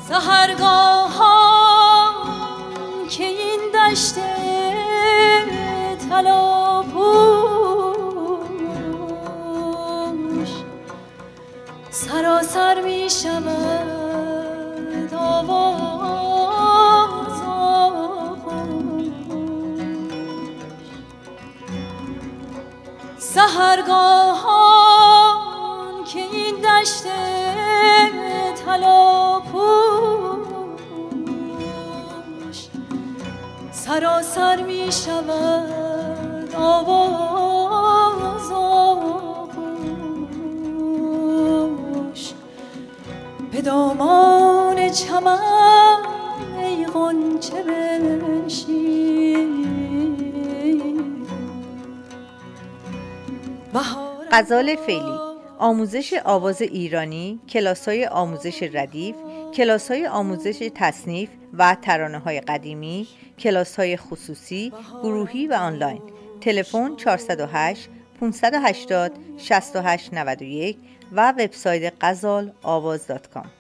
سحرگاهان که این دشت طلا پوش سراسر می شود آواز آغوش. سحرگاهان که این دشت طلا پوش سراسر می شود آواز آغوش. به دامان چمن ای غنچه بنشین. غزال فعلی، آموزش آواز ایرانی، کلاس‌های آموزش ردیف، کلاس‌های آموزش تصنیف و ترانه‌های قدیمی، کلاس‌های خصوصی، گروهی و آنلاین. تلفن 408 580 6891 و وبسایت غزالاواز.com.